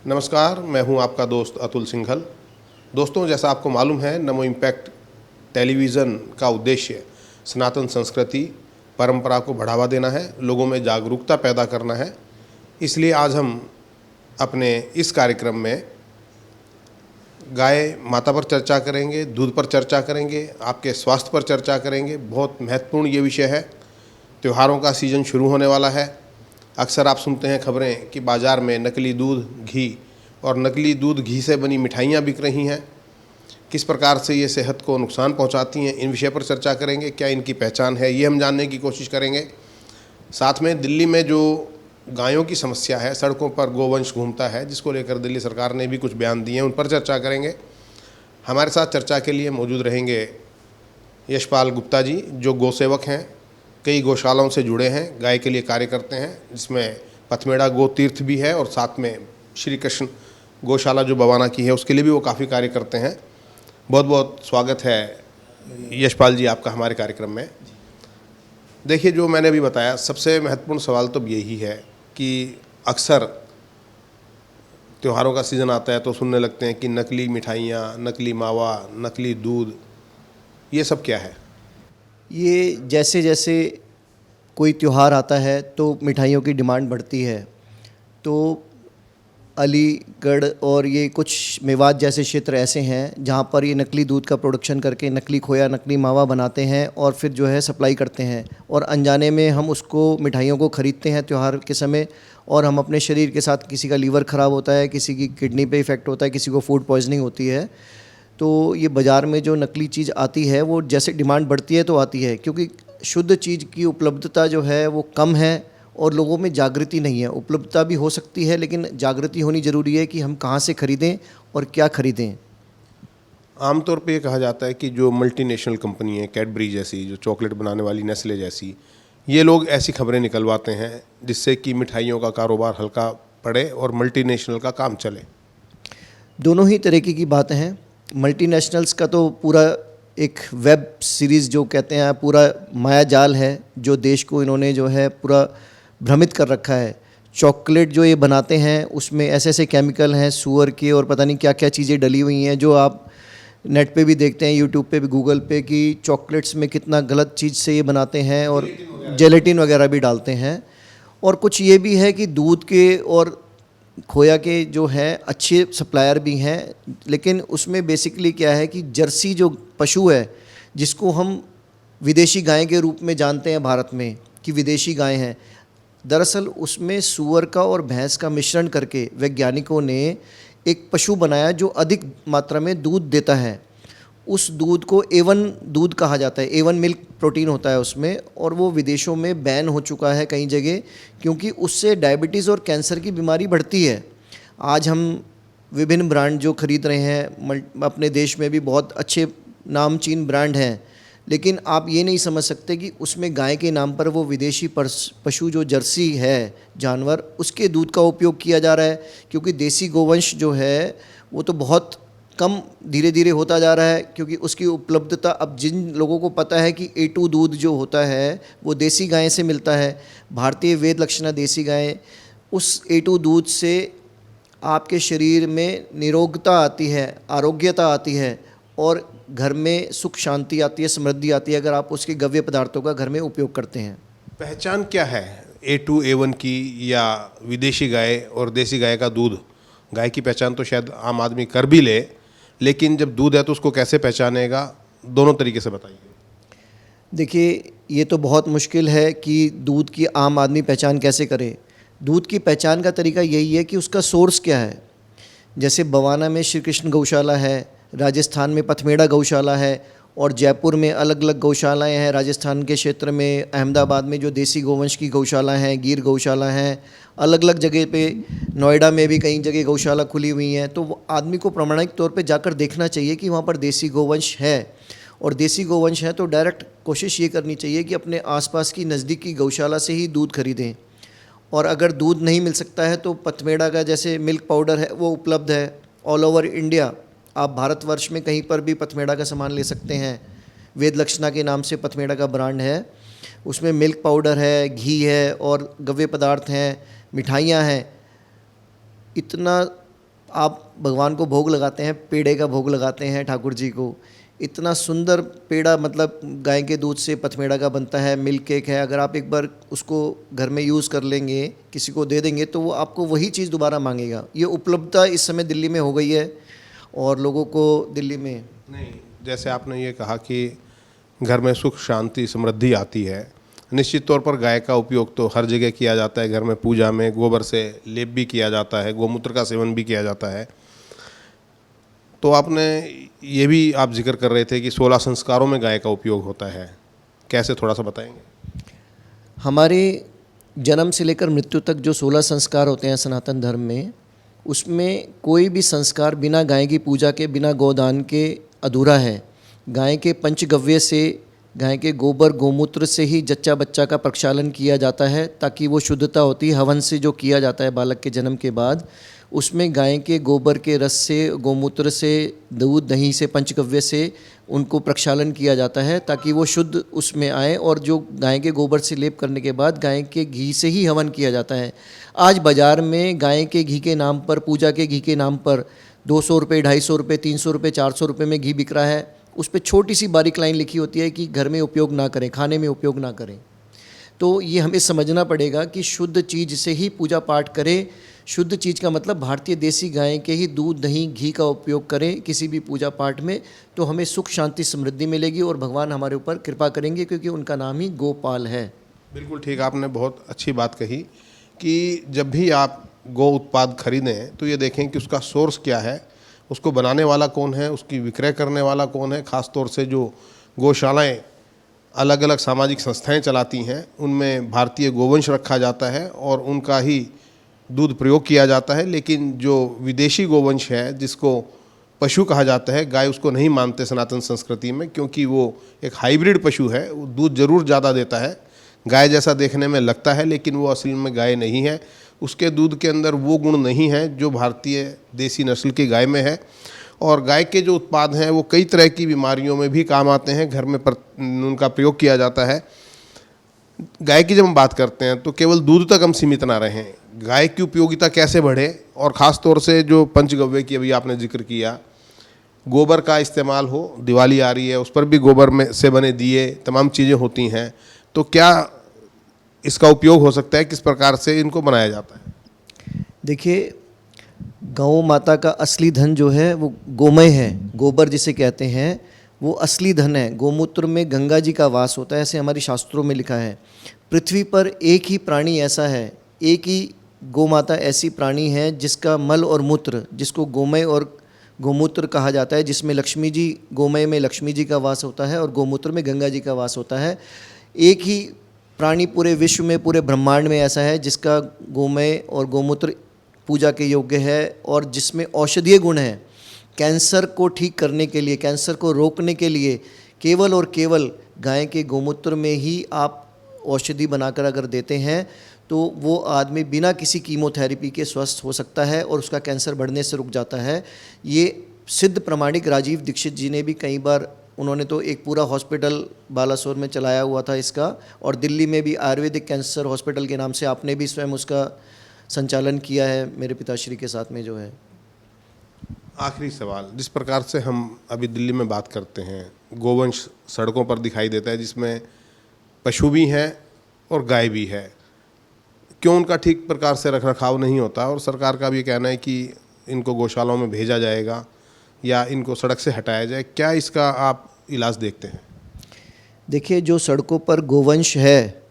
नमस्कार, मैं हूं आपका दोस्त अतुल सिंघल। दोस्तों, जैसा आपको मालूम है, नमो इम्पैक्ट टेलीविज़न का उद्देश्य सनातन संस्कृति परंपरा को बढ़ावा देना है, लोगों में जागरूकता पैदा करना है। इसलिए आज हम अपने इस कार्यक्रम में गाय माता पर चर्चा करेंगे, दूध पर चर्चा करेंगे, आपके स्वास्थ्य पर चर्चा करेंगे। बहुत महत्वपूर्ण ये विषय है। त्योहारों का सीज़न शुरू होने वाला है। अक्सर आप सुनते हैं खबरें कि बाज़ार में नकली दूध, घी और नकली दूध घी से बनी मिठाइयाँ बिक रही हैं। किस प्रकार से ये सेहत को नुकसान पहुंचाती हैं, इन विषय पर चर्चा करेंगे। क्या इनकी पहचान है, ये हम जानने की कोशिश करेंगे। साथ में दिल्ली में जो गायों की समस्या है, सड़कों पर गोवंश घूमता है, जिसको लेकर दिल्ली सरकार ने भी कुछ बयान दिए हैं, उन पर चर्चा करेंगे। हमारे साथ चर्चा के लिए मौजूद रहेंगे यशपाल गुप्ता जी, जो गौसेवक हैं, कई गौशालाओं से जुड़े हैं, गाय के लिए कार्य करते हैं, जिसमें पथमेड़ा गो तीर्थ भी है और साथ में श्री कृष्ण गौशाला जो बवाना की है उसके लिए भी वो काफ़ी कार्य करते हैं। बहुत बहुत स्वागत है यशपाल जी आपका हमारे कार्यक्रम में। देखिए, जो मैंने अभी बताया, सबसे महत्वपूर्ण सवाल तो यही है कि अक्सर त्योहारों का सीज़न आता है तो सुनने लगते हैं कि नकली मिठाइयाँ, नकली मावा, नकली दूध, ये सब क्या है? ये जैसे जैसे कोई त्यौहार आता है तो मिठाइयों की डिमांड बढ़ती है। तो अलीगढ़ और ये कुछ मेवात जैसे क्षेत्र ऐसे हैं जहाँ पर ये नकली दूध का प्रोडक्शन करके नकली खोया, नकली मावा बनाते हैं और फिर जो है सप्लाई करते हैं, और अनजाने में हम उसको मिठाइयों को ख़रीदते हैं त्यौहार के समय, और हम अपने शरीर के साथ, किसी का लीवर ख़राब होता है, किसी की किडनी पे इफ़ेक्ट होता है, किसी को फूड पॉइजनिंग होती है। तो ये बाज़ार में जो नकली चीज़ आती है वो जैसे डिमांड बढ़ती है तो आती है, क्योंकि शुद्ध चीज़ की उपलब्धता जो है वो कम है और लोगों में जागृति नहीं है। उपलब्धता भी हो सकती है लेकिन जागृति होनी ज़रूरी है कि हम कहाँ से ख़रीदें और क्या ख़रीदें। आमतौर पे ये कहा जाता है कि जो मल्टीनेशनल कंपनी है, कैडबरी जैसी, जो चॉकलेट बनाने वाली नेस्ले जैसी, ये लोग ऐसी खबरें निकलवाते हैं जिससे कि मिठाइयों का कारोबार हल्का पड़े और मल्टीनेशनल का काम चले। दोनों ही तरीके की बातें हैं। मल्टीनेशनल्स का तो पूरा एक वेब सीरीज़ जो कहते हैं, पूरा माया जाल है जो देश को इन्होंने जो है पूरा भ्रमित कर रखा है। चॉकलेट जो ये बनाते हैं उसमें ऐसे ऐसे केमिकल हैं सूअर के और पता नहीं क्या क्या चीज़ें डली हुई हैं, जो आप नेट पे भी देखते हैं, यूट्यूब पे भी, गूगल पे, कि चॉकलेट्स में कितना गलत चीज़ से ये बनाते हैं और जेलेटिन वगैरह भी डालते हैं। और कुछ ये भी है कि दूध के और खोया के जो है अच्छे सप्लायर भी हैं, लेकिन उसमें बेसिकली क्या है कि जर्सी जो पशु है, जिसको हम विदेशी गाय के रूप में जानते हैं भारत में कि विदेशी गाय हैं, दरअसल उसमें सूअर का और भैंस का मिश्रण करके वैज्ञानिकों ने एक पशु बनाया जो अधिक मात्रा में दूध देता है। उस दूध को A1 दूध कहा जाता है, A1 मिल्क प्रोटीन होता है उसमें, और वो विदेशों में बैन हो चुका है कई जगह, क्योंकि उससे डायबिटीज़ और कैंसर की बीमारी बढ़ती है। आज हम विभिन्न ब्रांड जो ख़रीद रहे हैं, अपने देश में भी बहुत अच्छे नामचीन ब्रांड हैं, लेकिन आप ये नहीं समझ सकते कि उसमें गाय के नाम पर वो विदेशी पशु जो जर्सी है जानवर, उसके दूध का उपयोग किया जा रहा है। क्योंकि देसी गोवंश जो है वो तो बहुत कम धीरे धीरे होता जा रहा है, क्योंकि उसकी उपलब्धता, अब जिन लोगों को पता है कि A2 दूध जो होता है वो देसी गाय से मिलता है, भारतीय वेद लक्षणा देसी गाय, उस A2 दूध से आपके शरीर में निरोगता आती है, आरोग्यता आती है और घर में सुख शांति आती है, समृद्धि आती है, अगर आप उसके गव्य पदार्थों का घर में उपयोग करते हैं। पहचान क्या है A2 A1 की, या विदेशी गाय और देसी गाय का दूध? गाय की पहचान तो शायद आम आदमी कर भी ले, लेकिन जब दूध है तो उसको कैसे पहचानेगा? दोनों तरीके से बताइए। देखिए, ये तो बहुत मुश्किल है कि दूध की आम आदमी पहचान कैसे करे। दूध की पहचान का तरीका यही है कि उसका सोर्स क्या है। जैसे बवाना में श्री कृष्ण गौशाला है, राजस्थान में पथमेड़ा गौशाला है, और जयपुर में अलग अलग गौशालाएं हैं, राजस्थान के क्षेत्र में, अहमदाबाद में जो देसी गोवंश की गौशाला हैं, गिर गौशाला हैं, अलग अलग जगह पे, नोएडा में भी कई जगह गौशाला खुली हुई हैं। तो वो आदमी को प्रामाणिक तौर पे जाकर देखना चाहिए कि वहाँ पर देसी गोवंश है, और देसी गोवंश है तो डायरेक्ट कोशिश ये करनी चाहिए कि अपने आसपास की नज़दीकी गौशाला से ही दूध खरीदें। और अगर दूध नहीं मिल सकता है तो पथमेड़ा का जैसे मिल्क पाउडर है वो उपलब्ध है ऑल ओवर इंडिया। आप भारतवर्ष में कहीं पर भी पथमेड़ा का सामान ले सकते हैं। वेद लक्षणा के नाम से पथमेड़ा का ब्रांड है, उसमें मिल्क पाउडर है, घी है और गव्य पदार्थ हैं, मिठाइयाँ हैं। इतना आप भगवान को भोग लगाते हैं, पेड़े का भोग लगाते हैं ठाकुर जी को। इतना सुंदर पेड़ा मतलब गाय के दूध से पथमेड़ा का बनता है, मिल्क केक है। अगर आप एक बार उसको घर में यूज़ कर लेंगे, किसी को दे देंगे, तो वो आपको वही चीज़ दोबारा मांगेगा। ये उपलब्धता इस समय दिल्ली में हो गई है और लोगों को दिल्ली में नहीं, जैसे आपने ये कहा कि घर में सुख शांति समृद्धि आती है, निश्चित तौर पर गाय का उपयोग तो हर जगह किया जाता है। घर में पूजा में गोबर से लेप भी किया जाता है, गोमूत्र का सेवन भी किया जाता है। तो आपने ये भी आप जिक्र कर रहे थे कि 16 संस्कारों में गाय का उपयोग होता है, कैसे, थोड़ा सा बताएंगे? हमारे जन्म से लेकर मृत्यु तक जो 16 संस्कार होते हैं सनातन धर्म में, उसमें कोई भी संस्कार बिना गाय की पूजा के, बिना गोदान के अधूरा है। गाय के पंचगव्य से, गाय के गोबर गोमूत्र से ही जच्चा बच्चा का प्रक्षालन किया जाता है, ताकि वो शुद्धता होती है। हवन से जो किया जाता है बालक के जन्म के बाद, उसमें गाय के गोबर के रस से, गोमूत्र से, दूध दही से, पंचगव्य से उनको प्रक्षालन किया जाता है, ताकि वो शुद्ध उसमें आए। और जो गाय के गोबर से लेप करने के बाद गाय के घी से ही हवन किया जाता है। आज बाज़ार में गाय के घी के नाम पर, पूजा के घी के नाम पर 200 रुपये, 250 रुपये, 300 रुपये, 400 रुपये में घी बिक रहा है। उस पर छोटी सी बारीक लाइन लिखी होती है कि घर में उपयोग ना करें, खाने में उपयोग ना करें। तो ये हमें समझना पड़ेगा कि शुद्ध चीज़ से ही पूजा पाठ करें। शुद्ध चीज़ का मतलब भारतीय देसी गाय के ही दूध दही घी का उपयोग करें किसी भी पूजा पाठ में, तो हमें सुख शांति समृद्धि मिलेगी और भगवान हमारे ऊपर कृपा करेंगे, क्योंकि उनका नाम ही गोपाल है। बिल्कुल ठीक, आपने बहुत अच्छी बात कही कि जब भी आप गौ उत्पाद खरीदें तो ये देखें कि उसका सोर्स क्या है, उसको बनाने वाला कौन है, उसकी विक्रय करने वाला कौन है। ख़ास तौर से जो गौशालाएँ अलग अलग सामाजिक संस्थाएं चलाती हैं, उनमें भारतीय गोवंश रखा जाता है और उनका ही दूध प्रयोग किया जाता है। लेकिन जो विदेशी गोवंश है, जिसको पशु कहा जाता है, गाय उसको नहीं मानते सनातन संस्कृति में, क्योंकि वो एक हाइब्रिड पशु है। वो दूध जरूर ज़्यादा देता है, गाय जैसा देखने में लगता है, लेकिन वो असल में गाय नहीं है। उसके दूध के अंदर वो गुण नहीं है जो भारतीय देसी नस्ल की गाय में है। और गाय के जो उत्पाद हैं वो कई तरह की बीमारियों में भी काम आते हैं, घर में उनका प्रयोग किया जाता है। गाय की जब हम बात करते हैं तो केवल दूध तक हम सीमित ना रहें, गाय की उपयोगिता कैसे बढ़े, और ख़ास तौर से जो पंचगव्य की अभी आपने जिक्र किया, गोबर का इस्तेमाल हो। दिवाली आ रही है, उस पर भी गोबर में से बने दिए, तमाम चीज़ें होती हैं। तो क्या इसका उपयोग हो सकता है, किस प्रकार से इनको बनाया जाता है? देखिए, गौ माता का असली धन जो है वो गोमय है, गोबर जिसे कहते हैं, वो असली धन है। गोमूत्र में गंगा जी का वास होता है, ऐसे हमारे शास्त्रों में लिखा है। पृथ्वी पर एक ही प्राणी ऐसा है, एक ही गौ माता ऐसी प्राणी है जिसका मल और मूत्र, जिसको गोमय और गोमूत्र कहा जाता है, जिसमें लक्ष्मी जी, गोमय में लक्ष्मी जी का वास होता है और गोमूत्र में गंगा जी का वास होता है। एक ही प्राणी पूरे विश्व में, पूरे ब्रह्मांड में ऐसा है जिसका गोमय और गोमूत्र पूजा के योग्य है और जिसमें औषधीय गुण है। कैंसर को ठीक करने के लिए, कैंसर को रोकने के लिए केवल और केवल गाय के गोमूत्र में ही आप औषधि बनाकर अगर देते हैं तो वो आदमी बिना किसी कीमोथेरेपी के स्वस्थ हो सकता है और उसका कैंसर बढ़ने से रुक जाता है। ये सिद्ध प्रमाणिक राजीव दीक्षित जी ने भी कई बार, उन्होंने तो एक पूरा हॉस्पिटल बालासोर में चलाया हुआ था इसका, और दिल्ली में भी आयुर्वेदिक कैंसर हॉस्पिटल के नाम से आपने भी स्वयं उसका संचालन किया है मेरे पिताश्री के साथ में जो है। आखिरी सवाल, जिस प्रकार से हम अभी दिल्ली में बात करते हैं, गोवंश सड़कों पर दिखाई देता है, जिसमें पशु भी हैं और गाय भी है, क्यों उनका ठीक प्रकार से रखरखाव नहीं होता? और सरकार का भी कहना है कि इनको गौशालाओं में भेजा जाएगा या इनको सड़क से हटाया जाए, क्या इसका आप इलाज देखते हैं? देखिए, जो सड़कों पर गोवंश है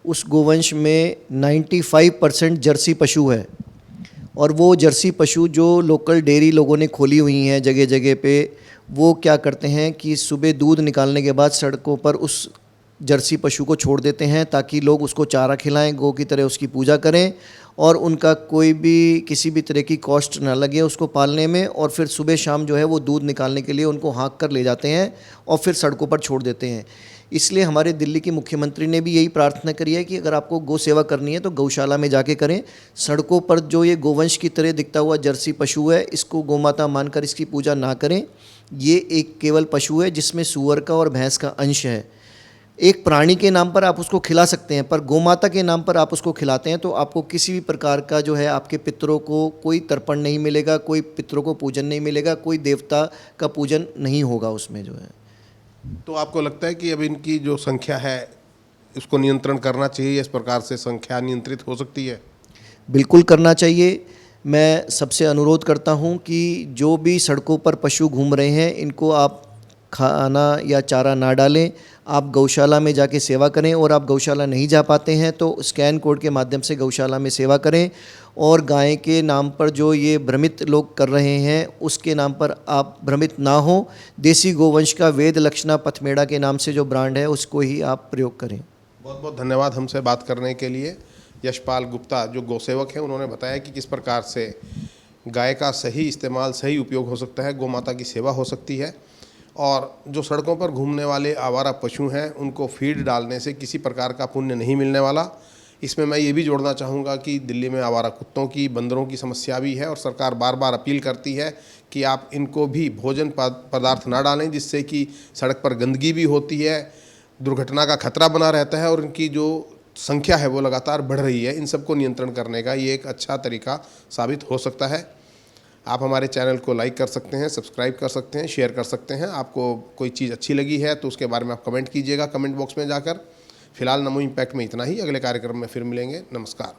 उस गोवंश में 95% जर्सी पशु है, और वो जर्सी पशु जो लोकल डेयरी लोगों ने खोली हुई हैं जगह जगह पे, वो क्या करते हैं कि सुबह दूध निकालने के बाद सड़कों पर उस जर्सी पशु को छोड़ देते हैं ताकि लोग उसको चारा खिलाएं, गौ की तरह उसकी पूजा करें और उनका कोई भी किसी भी तरह की कॉस्ट ना लगे उसको पालने में। और फिर सुबह शाम जो है वो दूध निकालने के लिए उनको हाँक कर ले जाते हैं और फिर सड़कों पर छोड़ देते हैं। इसलिए हमारे दिल्ली के मुख्यमंत्री ने भी यही प्रार्थना करी है कि अगर आपको गौ सेवा करनी है तो गौशाला में जाके करें। सड़कों पर जो ये गोवंश की तरह दिखता हुआ जर्सी पशु है, इसको गौमाता मानकर इसकी पूजा ना करें। ये एक केवल पशु है जिसमें सूअर का और भैंस का अंश है। एक प्राणी के नाम पर आप उसको खिला सकते हैं, पर गोमाता के नाम पर आप उसको खिलाते हैं तो आपको किसी भी प्रकार का जो है आपके पितरों को कोई तर्पण नहीं मिलेगा, कोई पितरों को पूजन नहीं मिलेगा, कोई देवता का पूजन नहीं होगा उसमें जो है। तो आपको लगता है कि अब इनकी जो संख्या है इसको नियंत्रण करना चाहिए, इस प्रकार से संख्या नियंत्रित हो सकती है? बिल्कुल करना चाहिए। मैं सबसे अनुरोध करता हूं कि जो भी सड़कों पर पशु घूम रहे हैं इनको आप खाना या चारा ना डालें, आप गौशाला में जाके सेवा करें, और आप गौशाला नहीं जा पाते हैं तो स्कैन कोड के माध्यम से गौशाला में सेवा करें। और गाय के नाम पर जो ये भ्रमित लोग कर रहे हैं उसके नाम पर आप भ्रमित ना हो। देसी गोवंश का वेद लक्षणा पथमेड़ा के नाम से जो ब्रांड है उसको ही आप प्रयोग करें। बहुत बहुत धन्यवाद हमसे बात करने के लिए। यशपाल गुप्ता जो गौसेवक हैं उन्होंने बताया कि किस प्रकार से गाय का सही इस्तेमाल, सही उपयोग हो सकता है, गोमाता की सेवा हो सकती है। और जो सड़कों पर घूमने वाले आवारा पशु हैं उनको फीड डालने से किसी प्रकार का पुण्य नहीं मिलने वाला। इसमें मैं ये भी जोड़ना चाहूँगा कि दिल्ली में आवारा कुत्तों की, बंदरों की समस्या भी है और सरकार बार बार अपील करती है कि आप इनको भी भोजन पदार्थ ना डालें, जिससे कि सड़क पर गंदगी भी होती है, दुर्घटना का खतरा बना रहता है और इनकी जो संख्या है वो लगातार बढ़ रही है। इन सबको नियंत्रण करने का ये एक अच्छा तरीका साबित हो सकता है। आप हमारे चैनल को लाइक कर सकते हैं, सब्सक्राइब कर सकते हैं, शेयर कर सकते हैं। आपको कोई चीज़ अच्छी लगी है तो उसके बारे में आप कमेंट कीजिएगा कमेंट बॉक्स में जाकर। फिलहाल नमो इम्पैक्ट में इतना ही। अगले कार्यक्रम में फिर मिलेंगे। नमस्कार।